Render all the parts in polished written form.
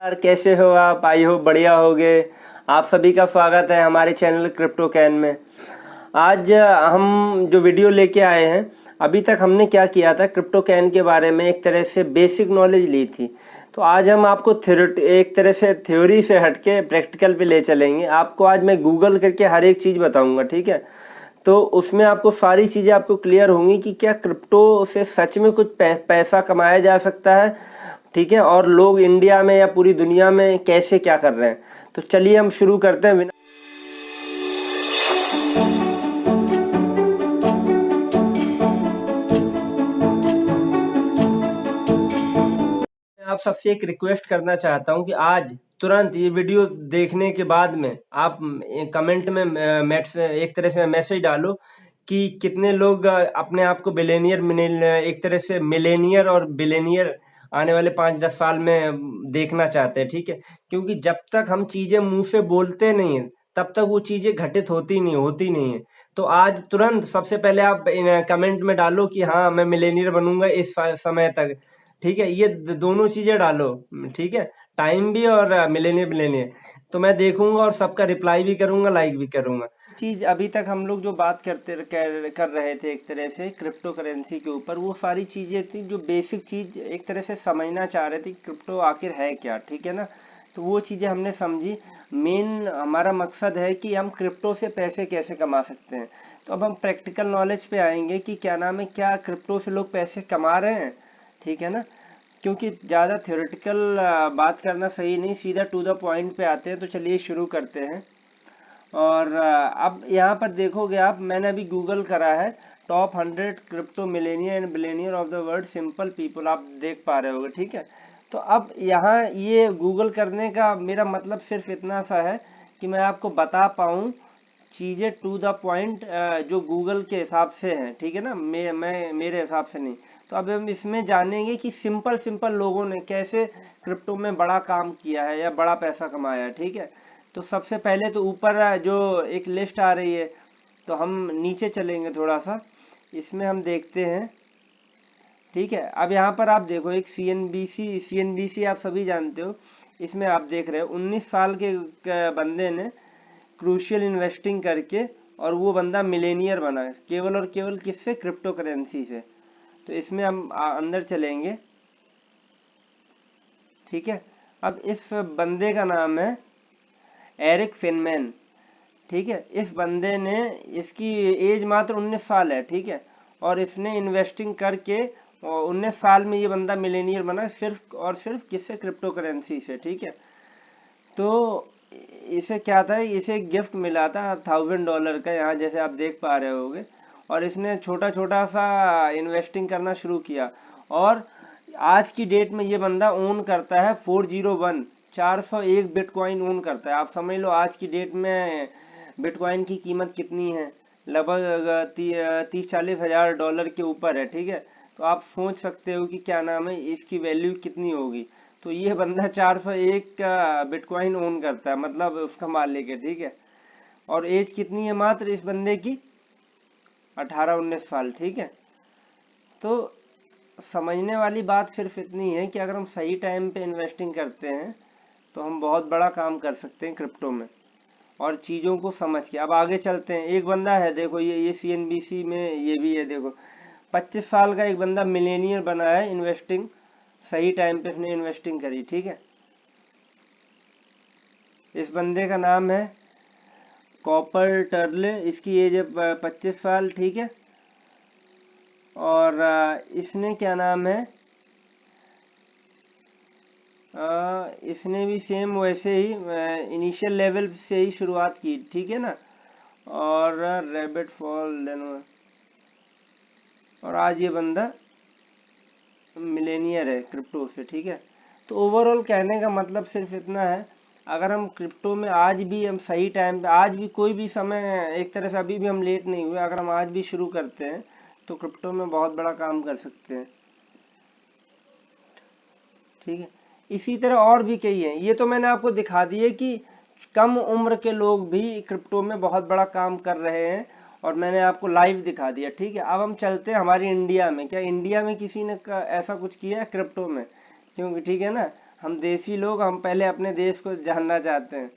यार कैसे हो आप? आई हो बढ़िया होगे। आप सभी का स्वागत है हमारे चैनल क्रिप्टो कैन में। आज हम जो वीडियो लेके आए हैं, अभी तक हमने क्या किया था, क्रिप्टो कैन के बारे में एक तरह से बेसिक नॉलेज ली थी। तो आज हम आपको एक तरह से थ्योरी से हटके प्रैक्टिकल पे ले चलेंगे। आपको आज मैं गूगल करके हर एक चीज़ बताऊंगा, ठीक है? तो उसमें आपको सारी चीज़ें आपको क्लियर होंगी कि क्या क्रिप्टो से सच में कुछ पैसा कमाया जा सकता है, ठीक है? और लोग इंडिया में या पूरी दुनिया में कैसे क्या कर रहे हैं। तो चलिए हम शुरू करते हैं बिना। मैं आप सबसे एक रिक्वेस्ट करना चाहता हूं कि आज तुरंत ये वीडियो देखने के बाद में आप कमेंट में एक तरह से मैसेज डालो कि कितने लोग अपने आप को एक तरह से मिलेनियर और बिलेनियर आने वाले 5-10 साल में देखना चाहते हैं, ठीक है? क्योंकि जब तक हम चीजें मुंह से बोलते नहीं हैं, तब तक वो चीजें घटित होती नहीं है। तो आज तुरंत सबसे पहले आप कमेंट में डालो कि हाँ मैं मिलेनियर बनूंगा इस समय तक, ठीक है? ये दोनों चीजें डालो, ठीक है? टाइम भी और मिलेनियर। तो मैं देखूंगा और सबका रिप्लाई भी करूंगा, लाइक भी करूंगा। चीज अभी तक हम लोग जो बात कर रहे थे एक तरह से क्रिप्टो करेंसी के ऊपर, वो सारी चीजें थी जो बेसिक चीज एक तरह से समझना चाह रहे थे, क्रिप्टो आखिर है क्या, ठीक है ना? तो वो चीजें हमने समझी। मेन हमारा मकसद है कि हम क्रिप्टो से पैसे कैसे कमा सकते हैं। तो अब हम प्रैक्टिकल नॉलेज पे आएंगे कि क्या नाम है, क्या क्रिप्टो से लोग पैसे कमा रहे हैं, ठीक है ना? क्योंकि ज़्यादा थ्योरेटिकल बात करना सही नहीं, सीधा टू द पॉइंट पे आते हैं। तो चलिए शुरू करते हैं। और अब यहाँ पर देखोगे आप, मैंने अभी गूगल करा है top 100 crypto Millionaire and billionaire of the world simple people, आप देख पा रहे होगे, ठीक है? तो अब यहाँ ये गूगल करने का मेरा मतलब सिर्फ इतना सा है कि मैं आपको बता पाऊँ चीज़ें टू द पॉइंट, जो गूगल के हिसाब से हैं, ठीक है ना? मैं मेरे हिसाब से नहीं। तो अब हम इसमें जानेंगे कि सिंपल सिंपल लोगों ने कैसे क्रिप्टो में बड़ा काम किया है या बड़ा पैसा कमाया है, ठीक है? तो सबसे पहले तो ऊपर जो एक लिस्ट आ रही है, तो हम नीचे चलेंगे थोड़ा सा, इसमें हम देखते हैं, ठीक है? अब यहाँ पर आप देखो एक सीएनबीसी आप सभी जानते हो। इसमें आप देख रहे हो 19 साल के बंदे ने क्रूशियल इन्वेस्टिंग करके, और वो बंदा मिलेनियर बना है केवल और केवल किससे? क्रिप्टो करेंसी से। तो इसमें हम अंदर चलेंगे, ठीक है? अब इस बंदे का नाम है एरिक फिनमैन, ठीक है? इस बंदे ने, इसकी एज मात्र 19 साल है, ठीक है? और इसने इन्वेस्टिंग करके, और 19 साल में ये बंदा मिलेनियर बना, सिर्फ और सिर्फ किससे? क्रिप्टो करेंसी से, ठीक है? तो इसे क्या था, इसे गिफ्ट मिला था $1000 का, यहाँ जैसे आप देख पा रहे होगे। और इसने छोटा छोटा सा इन्वेस्टिंग करना शुरू किया, और आज की डेट में ये बंदा ओन करता है 401 बिटकॉइन ओन करता है। आप समझ लो आज की डेट में बिटकॉइन की कीमत कितनी है, लगभग 30-40 हज़ार डॉलर के ऊपर है, ठीक है? तो आप सोच सकते हो कि क्या नाम है, इसकी वैल्यू कितनी होगी। तो ये बंदा 401 का बिटकॉइन ओन करता है, मतलब उसका मालिक है, ठीक है? और एज कितनी है मात्र इस बंदे की? 18-19 साल, ठीक है? तो समझने वाली बात सिर्फ इतनी है कि अगर हम सही टाइम पे इन्वेस्टिंग करते हैं तो हम बहुत बड़ा काम कर सकते हैं क्रिप्टो में, और चीज़ों को समझ के। अब आगे चलते हैं। एक बंदा है, देखो ये सीएनबीसी में ये भी है, देखो 25 साल का एक बंदा मिलेनियर बना है, इन्वेस्टिंग सही टाइम पे इसने इन्वेस्टिंग करी, ठीक है? इस बंदे का नाम है कॉपर टर्ले, इसकी एज है 25 साल, ठीक है? और इसने क्या नाम है, इसने भी सेम वैसे ही इनिशियल लेवल से ही शुरुआत की, ठीक है ना? और रैबिट फॉल देनो, और आज ये बंदा मिलेनियर है क्रिप्टो से, ठीक है? तो ओवरऑल कहने का मतलब सिर्फ इतना है, अगर हम क्रिप्टो में आज भी हम सही टाइम पे, आज भी कोई भी समय, एक तरह से अभी भी हम लेट नहीं हुए, अगर हम आज भी शुरू करते हैं तो क्रिप्टो में बहुत बड़ा काम कर सकते हैं, ठीक है? इसी तरह और भी कई हैं, ये तो मैंने आपको दिखा दिए कि कम उम्र के लोग भी क्रिप्टो में बहुत बड़ा काम कर रहे हैं, और मैंने आपको लाइव दिखा दिया, ठीक है? अब हम चलते हैं हमारी इंडिया में। क्या इंडिया में किसी ने ऐसा कुछ किया है क्रिप्टो में? क्योंकि ठीक है ना, हम देसी लोग हम पहले अपने देश को जानना चाहते हैं,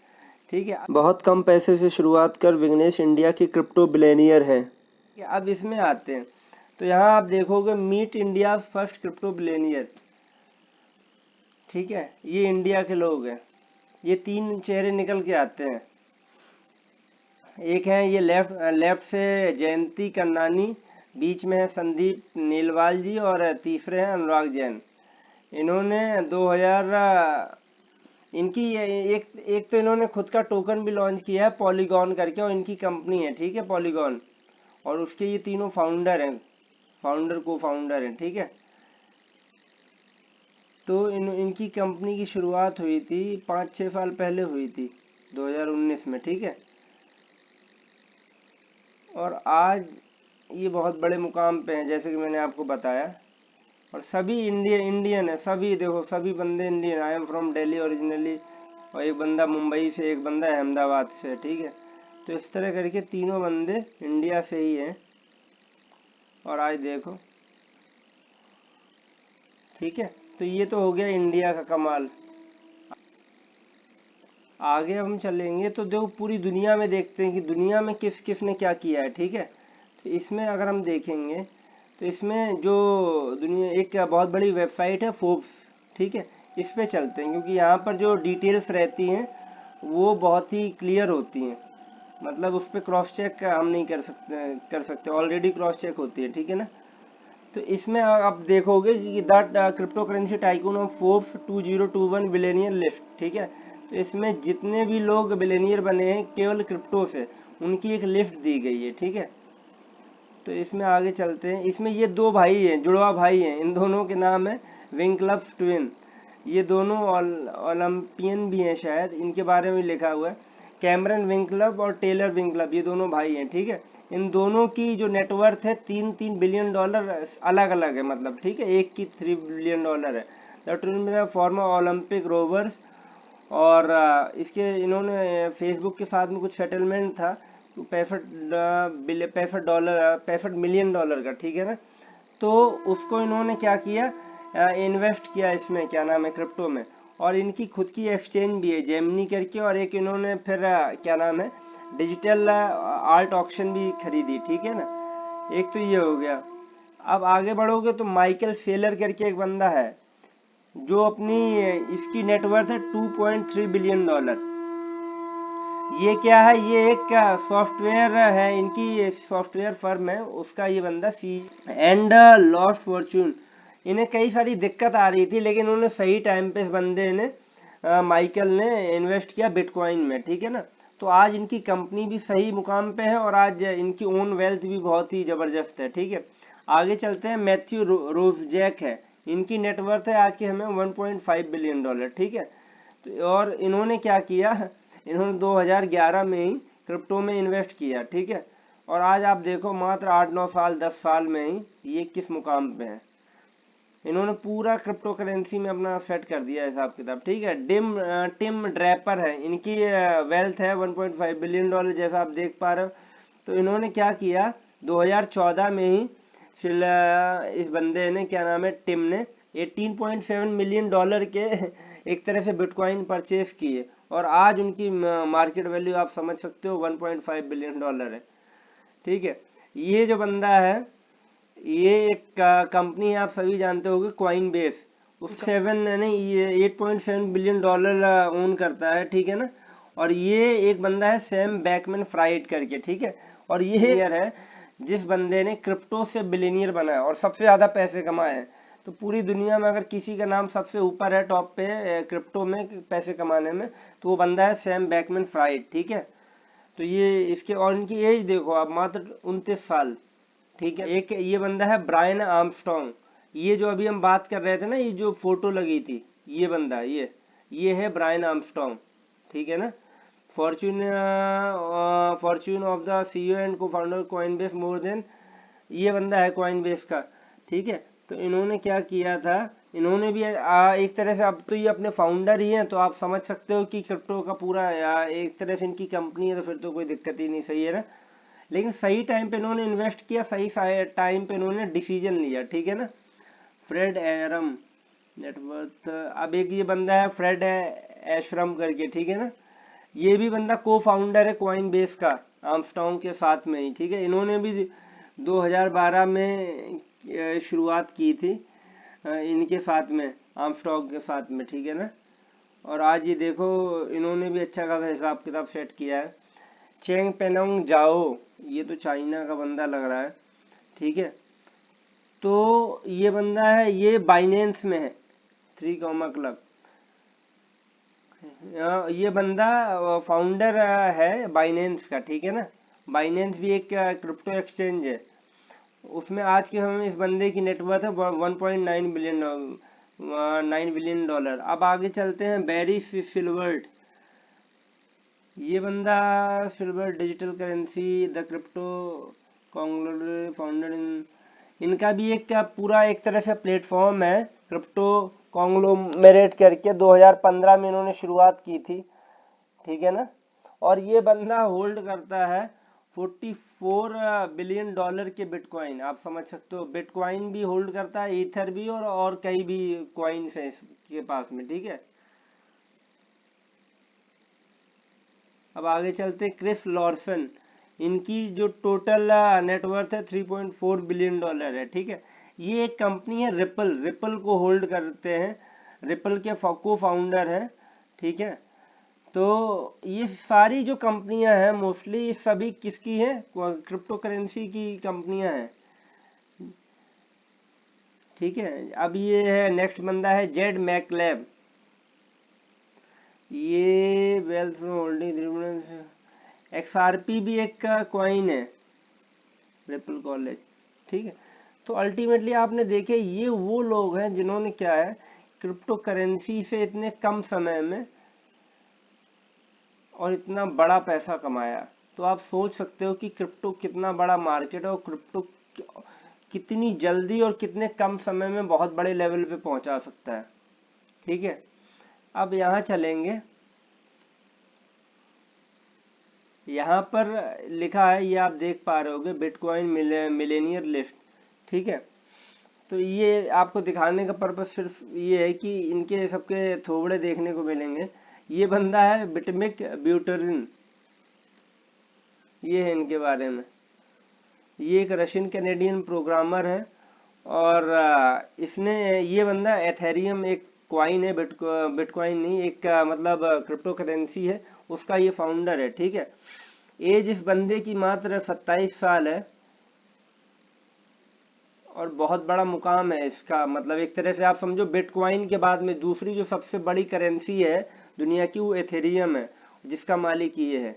ठीक है। बहुत कम पैसे से शुरुआत कर विघ्नेश इंडिया की क्रिप्टो बिलियनियर है। अब इसमें आते हैं, तो यहाँ आप देखोगे meet India first crypto billionaire, ठीक है। ये इंडिया के लोग हैं, ये 3 चेहरे निकल के आते हैं। एक है ये लेफ्ट से जयंती कन्नानी, बीच में है संदीप नीलवाल जी और तीसरे हैं अनुराग जैन। इन्होंने 2000 इनकी एक तो इन्होंने खुद का टोकन भी लॉन्च किया है पॉलीगॉन करके, और इनकी कंपनी है, ठीक है, पॉलीगॉन। और उसके ये तीनों फाउंडर हैं, को फाउंडर हैं, ठीक है। तो इनकी कंपनी की शुरुआत हुई थी 5-6 साल पहले हुई थी, 2019 में, ठीक है। और आज ये बहुत बड़े मुकाम पे हैं, जैसे कि मैंने आपको बताया। और सभी इंडियन है, सभी देखो, सभी बंदे Indian. I am from Delhi originally, और एक बंदा मुंबई से, एक बंदा अहमदाबाद से, ठीक है। तो इस तरह करके तीनों बंदे इंडिया से ही हैं। और आज देखो, ठीक है। तो ये तो हो गया इंडिया का कमाल। आगे हम चलेंगे तो देखो पूरी दुनिया में देखते हैं कि दुनिया में किस किस ने क्या किया है, ठीक है। तो इसमें अगर हम देखेंगे तो इसमें जो दुनिया एक बहुत बड़ी वेबसाइट है फोर्ब्स, ठीक है, इस पे चलते हैं, क्योंकि यहाँ पर जो डिटेल्स रहती हैं वो बहुत ही क्लियर होती हैं। मतलब उस पर क्रॉस चेक हम नहीं कर सकते, ऑलरेडी क्रॉस चेक होती है, ठीक है ना। तो इसमें आप देखोगे कि the crypto currency tycoon of Forbes 2021 billionaire list, ठीक है। तो इसमें जितने भी लोग बिलियनियर बने हैं केवल क्रिप्टो से, उनकी एक लिस्ट दी गई है, ठीक है। तो इसमें आगे चलते हैं। इसमें ये 2 भाई हैं, जुड़वा भाई हैं, इन दोनों के नाम है विंकलप्स ट्विन। ये दोनों ओलंपियन भी हैं शायद, इनके बारे में लिखा हुआ है। कैमरन विंकलप और टेलर विंकलप, ये दोनों भाई हैं, ठीक है। इन दोनों की जो नेटवर्थ है 3-3 बिलियन डॉलर अलग अलग है, मतलब, ठीक है। एक की 3 बिलियन डॉलर है। The twin former Olympic rowers. और इसके इन्होंने फेसबुक के साथ में कुछ सेटलमेंट था, तो 65 मिलियन डॉलर का, ठीक है ना। तो उसको इन्होंने क्या किया, इन्वेस्ट किया इसमें, क्या नाम है, क्रिप्टो में। और इनकी खुद की एक्सचेंज भी है जेमिनी करके, और एक इन्होंने फिर क्या नाम है, डिजिटल आर्ट ऑक्शन भी खरीदी, ठीक है ना। एक तो ये हो गया। अब आगे बढ़ोगे तो माइकल सेलर करके एक बंदा है, जो अपनी इसकी नेटवर्थ है 2.3 बिलियन डॉलर। ये क्या है, ये एक सॉफ्टवेयर है, इनकी सॉफ्टवेयर फर्म है, उसका ये बंदा सी एंड लॉस्ट फॉर्चून। इन्हें कई सारी दिक्कत आ रही थी, लेकिन उन्होंने सही टाइम पे इस बंदे ने माइकल ने इन्वेस्ट किया बिटकॉइन में, ठीक है ना। तो आज इनकी कंपनी भी सही मुकाम पे है, और आज इनकी ओन वेल्थ भी बहुत ही जबरदस्त है, ठीक है। आगे चलते हैं। मैथ्यू रोजजैक है, इनकी नेटवर्थ है आज के हमें 1.5 बिलियन डॉलर, ठीक है। तो और इन्होंने क्या किया, इन्होंने 2011 में ही क्रिप्टो में इन्वेस्ट किया, ठीक है। और आज आप देखो मात्र 8-9 साल 10 साल में ही ये किस मुकाम पे है। इन्होंने पूरा क्रिप्टो करेंसी में अपना सेट कर दिया हिसाब किताब, ठीक है। टिम ड्रैपर है, इनकी वेल्थ है 1.5 बिलियन डॉलर, जैसा आप देख पा रहे हो। तो इन्होंने क्या किया, 2014 में ही इस बंदे ने, क्या नाम है, टिम ने 18.7 मिलियन डॉलर के एक तरह से बिटकॉइन परचेज किए, और आज उनकी मार्केट वैल्यू आप समझ सकते हो 1.5 बिलियन डॉलर है, ठीक है। ये जो बंदा है, ये एक कंपनी आप सभी जानते होंगे, कॉइन बेस। उस 7 नहीं, ये 8.7 बिलियन डॉलर ओन करता है, ठीक है ना। और ये एक बंदा है सैम बैकमैन फ्राइड करके, ठीक है। और ये ईयर है जिस बंदे ने क्रिप्टो से बिलियनियर बना है और सबसे ज्यादा पैसे कमाए हैं। तो पूरी दुनिया में अगर किसी का नाम सबसे ऊपर है टॉप पे क्रिप्टो में पैसे कमाने में, तो वो बंदा है सैम बैकमैन फ्राइड, ठीक है। तो ये इसके, और इनकी एज देखो आप, मात्र 29 साल, ठीक है। एक ये बंदा है ब्रायन आर्मस्ट्रॉन्ग, ये जो अभी हम बात कर रहे थे ना, ये जो फोटो लगी थी, ये बंदा, ये है ब्रायन आर्मस्ट्रॉन्ग, ठीक है ना। Fortune Fortune of the CEO and को फाउंडर कॉइनबेस मोर देन, ये बंदा है कॉइनबेस का, ठीक है। तो इन्होंने क्या किया था, इन्होंने भी एक तरह से, अब तो ये अपने फाउंडर ही हैं, तो आप समझ सकते हो कि क्रिप्टो का पूरा एक तरह से इनकी कंपनी है, तो फिर तो कोई दिक्कत ही नहीं, सही है ना। लेकिन सही टाइम पे इन्होंने इन्वेस्ट किया, सही टाइम पे इन्होंने डिसीजन लिया, ठीक है ना। Fred Ehrsam, net worth. अब एक ये बंदा है फ्रेड एशरम करके, ठीक है ना, ये भी बंदा को फाउंडर है कॉइन बेस का, आर्मस्ट्रांग के साथ में ही, ठीक है। इन्होंने भी 2012 में शुरुआत की थी इनके साथ में, आर्मस्ट्रांग के साथ में, ठीक है ना। और आज ये देखो इन्होंने भी अच्छा खासा हिसाब किताब सेट किया है। चेंग पेनोंग जाओ, ये तो चाइना का बंदा लग रहा है, ठीक है। तो ये बंदा है, ये बाइनेंस में है, 3 कॉमा क्लब। ये बंदा फाउंडर है बाइनेंस का, ठीक है ना। बाइनेंस भी एक क्रिप्टो एक्सचेंज है। उसमें आज के समय में इस बंदे की नेटवर्थ है 1.9 बिलियन $9 बिलियन। अब आगे चलते हैं बैरी फिलवर्ट। ये बंदा silver digital currency the crypto conglomerate founder इन, इनका भी एक क्या पूरा एक तरह से प्लेटफॉर्म है क्रिप्टो कॉन्ग्लोमरेट करके, 2015 में इन्होंने शुरुआत की थी, ठीक है ना। और ये बंदा होल्ड करता है $44 बिलियन के बिटकॉइन। आप समझ सकते हो, बिटकॉइन भी होल्ड करता है, ईथर भी, और कई भी कॉइन्स है इसके पास में, ठीक है। अब आगे चलते क्रिस लॉर्सन। इनकी जो टोटल नेटवर्थ है $3.4 बिलियन है, ठीक है। ये एक कंपनी है रिपल, रिपल को होल्ड करते हैं, रिपल के को फाउंडर हैं, ठीक है। तो ये सारी जो कंपनियां हैं मोस्टली सभी किसकी हैं, क्रिप्टो करेंसी की कंपनियां हैं, ठीक है। अब ये है नेक्स्ट बंदा है जेड मैकलेब। ये वेल्थ होल्डिंग XRP भी एक का कॉइन है, रिपल कॉलेज, ठीक है। तो अल्टीमेटली आपने देखे ये वो लोग हैं जिन्होंने क्या है, क्रिप्टो करेंसी से इतने कम समय में और इतना बड़ा पैसा कमाया। तो आप सोच सकते हो कि क्रिप्टो कितना बड़ा मार्केट है, और क्रिप्टो कितनी जल्दी और कितने कम समय में बहुत बड़े लेवल पे पहुंचा सकता है, ठीक है। अब यहाँ चलेंगे, यहाँ पर लिखा है, ये आप देख पा रहे होगे, बिटकॉइन मिलेनियर लिस्ट, ठीक है। तो ये आपको दिखाने का पर्पस सिर्फ ये है कि इनके सबके थोबड़े देखने को मिलेंगे। ये बंदा है बिटमिक ब्यूटरिन, ये है इनके बारे में। ये एक रशियन कैनेडियन प्रोग्रामर है, और इसने, ये बंदा एथेरियम एक क्वाइन है, बिटकॉइन नहीं, एक मतलब क्रिप्टो करेंसी है, उसका ये फाउंडर है, ठीक है। एज इस बंदे की मात्र 27 साल है, और बहुत बड़ा मुकाम है इसका, मतलब एक तरह से आप समझो बिटकॉइन के बाद में दूसरी जो सबसे बड़ी करेंसी है दुनिया की, वो एथेरियम है, जिसका मालिक ये है,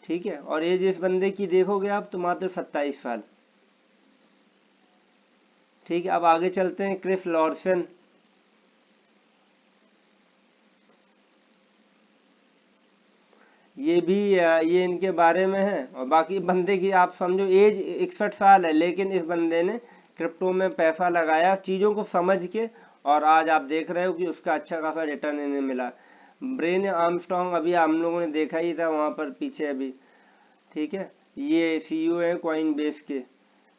ठीक है। और एज इस बंदे की देखोगे आप तो मात्र 27 साल, ठीक है। अब आगे चलते हैं क्रिस लॉर्सन। ये भी ये इनके बारे में है, और बाकी बंदे की आप समझो एज 61 साल है, लेकिन इस बंदे ने क्रिप्टो में पैसा लगाया चीज़ों को समझ के, और आज आप देख रहे हो कि उसका अच्छा खासा रिटर्न इन्हें मिला। ब्रेन आर्मस्ट्रांग अभी हम लोगों ने देखा ही था वहाँ पर पीछे अभी, ठीक है। ये CEO है कॉइन बेस के।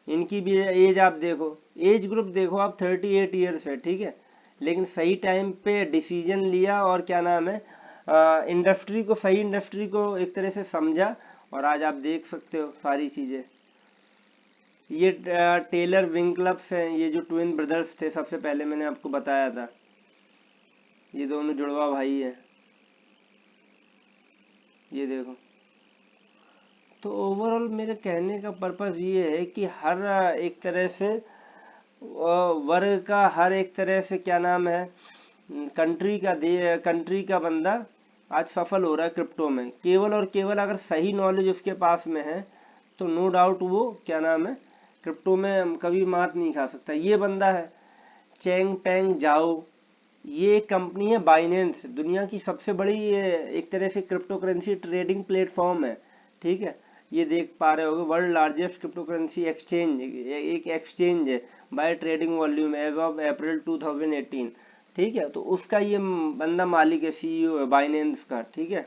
इनकी भी एज आप देखो, एज ग्रुप देखो आप, 38 ईयर्स है, ठीक है। लेकिन सही टाइम पे डिसीजन लिया, और क्या नाम है, इंडस्ट्री को, सही इंडस्ट्री को एक तरह से समझा, और आज आप देख सकते हो सारी चीजें। ये टेलर विंकलप्स हैं, ये जो ट्विन ब्रदर्स थे, सबसे पहले मैंने आपको बताया था, ये दोनों जुड़वा भाई है, ये देखो। तो ओवरऑल मेरे कहने का पर्पस ये है कि हर एक तरह से वर्ग का, हर एक तरह से क्या नाम है, कंट्री का बंदा आज सफल हो रहा है क्रिप्टो में, केवल और केवल अगर सही नॉलेज उसके पास में है, तो नो डाउट वो क्या नाम है, क्रिप्टो में कभी मात नहीं खा सकता। ये बंदा है चेंग पेंग जाओ, ये कंपनी है बाइनेंस, दुनिया की सबसे बड़ी एक तरह से क्रिप्टो करेंसी ट्रेडिंग प्लेटफॉर्म है, ठीक है। ये देख पा रहे होगे, world largest crypto currency exchange, एक एक्सचेंज है by trading volume as of April 2018, ठीक है। तो उसका ये बंदा मालिक है, CEO है बाइनेंस का, ठीक है।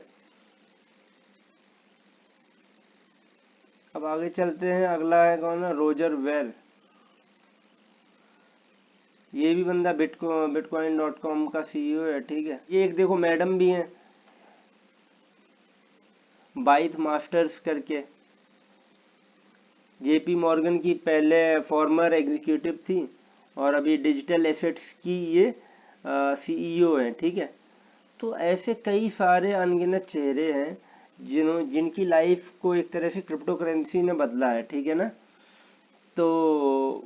अब आगे चलते हैं, अगला है कौन है, रोजर वेर। ये भी बंदा bitcoin.com का CEO है, ठीक है। ये एक देखो मैडम भी है, बाइथ मास्टर्स करके, जेपी मॉर्गन की पहले फॉर्मर एग्जीक्यूटिव थी और अभी डिजिटल एसेट्स की ये CEO है, ठीक है। तो ऐसे कई सारे अनगिनत चेहरे हैं जिनकी लाइफ को एक तरह से क्रिप्टो करेंसी ने बदला है, ठीक है ना। तो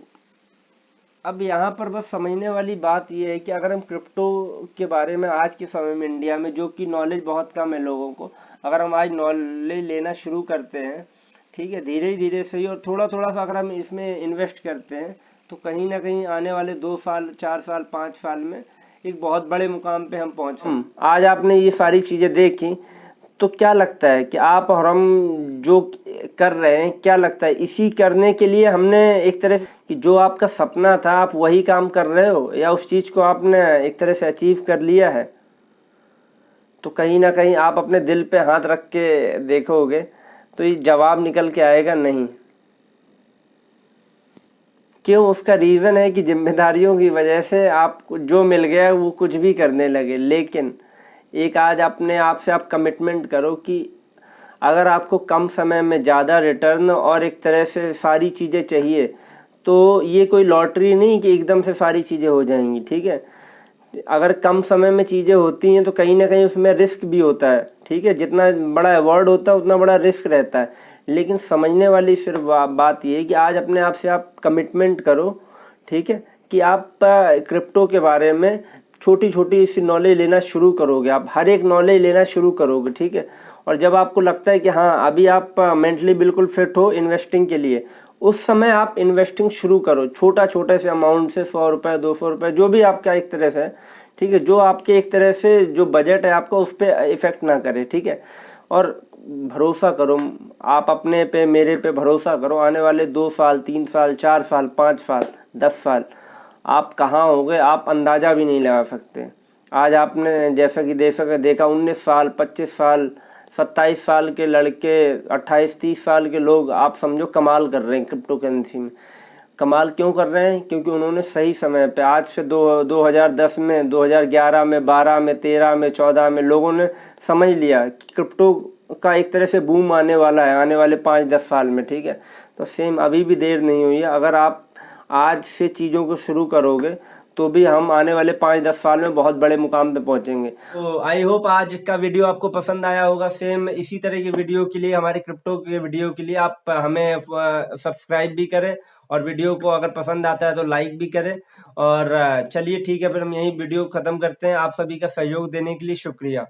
अब यहाँ पर बस समझने वाली बात यह है कि अगर हम क्रिप्टो के बारे में आज के समय में इंडिया में, जो कि नॉलेज बहुत कम है लोगों को, अगर हम आज नॉलेज लेना शुरू करते हैं, ठीक है, धीरे धीरे सही, और थोड़ा थोड़ा सा अगर हम इसमें इन्वेस्ट करते हैं, तो कहीं ना कहीं आने वाले 2 साल, 4 साल, 5 साल में एक बहुत बड़े मुकाम पे हम पहुंचे। आज आपने ये सारी चीजें देखी, तो क्या लगता है कि आप और हम जो कर रहे हैं, क्या लगता है इसी करने के लिए हमने एक तरह कि जो आपका सपना था आप वही काम कर रहे हो, या उस चीज को आपने एक तरह से अचीव कर लिया है? तो कहीं ना कहीं आप अपने दिल पे हाथ रख के देखोगे तो ये जवाब निकल के आएगा नहीं। क्यों? उसका रीज़न है कि जिम्मेदारियों की वजह से आप जो मिल गया वो कुछ भी करने लगे। लेकिन एक आज अपने आप से आप कमिटमेंट करो कि अगर आपको कम समय में ज़्यादा रिटर्न और एक तरह से सारी चीज़ें चाहिए, तो ये कोई लॉटरी नहीं कि एकदम से सारी चीज़ें हो जाएंगी, ठीक है। अगर कम समय में चीज़ें होती हैं तो कहीं ना कहीं उसमें रिस्क भी होता है, ठीक है। जितना बड़ा अवार्ड होता है उतना बड़ा रिस्क रहता है। लेकिन समझने वाली सिर्फ बात ये है कि आज अपने आप से आप कमिटमेंट करो, ठीक है, कि आप क्रिप्टो के बारे में छोटी छोटी सी नॉलेज लेना शुरू करोगे, आप हर एक नॉलेज लेना शुरू करोगे, ठीक है। और जब आपको लगता है कि हाँ अभी आप मेंटली बिल्कुल फिट हो इन्वेस्टिंग के लिए, उस समय आप इन्वेस्टिंग शुरू करो, छोटा छोटे से अमाउंट से, 100 रुपये, 200 रुपये, जो भी आपका एक तरह से, ठीक है, जो आपके एक तरह से जो बजट है आपका उस पर इफेक्ट ना करे, ठीक है। और भरोसा करो, आप अपने पे, मेरे पे भरोसा करो, आने वाले 2 साल, 3 साल, 4 साल, 5 साल, 10 साल आप कहाँ होगे आप अंदाज़ा भी नहीं लगा सकते। आज आपने जैसा कि देखा 19 साल, 25 साल, 27 साल के लड़के, 28-30 साल के लोग, आप समझो कमाल कर रहे हैं क्रिप्टो करेंसी में। कमाल क्यों कर रहे हैं? क्योंकि उन्होंने सही समय पे, आज से 2010 में, 2011 में, 12 में, 13 में, 14 में लोगों ने समझ लिया कि क्रिप्टो का एक तरह से बूम आने वाला है आने वाले 5-10 साल में, ठीक है। तो सेम अभी भी देर नहीं हुई है। अगर आप आज से चीज़ों को शुरू करोगे तो भी हम आने वाले 5-10 साल में बहुत बड़े मुकाम पे पहुंचेंगे। तो आई होप आज का वीडियो आपको पसंद आया होगा। सेम इसी तरह की वीडियो के लिए, हमारे क्रिप्टो के वीडियो के लिए आप हमें सब्सक्राइब भी करें, और वीडियो को अगर पसंद आता है तो लाइक भी करें। और चलिए ठीक है, फिर हम यही वीडियो खत्म करते हैं। आप सभी का सहयोग देने के लिए शुक्रिया।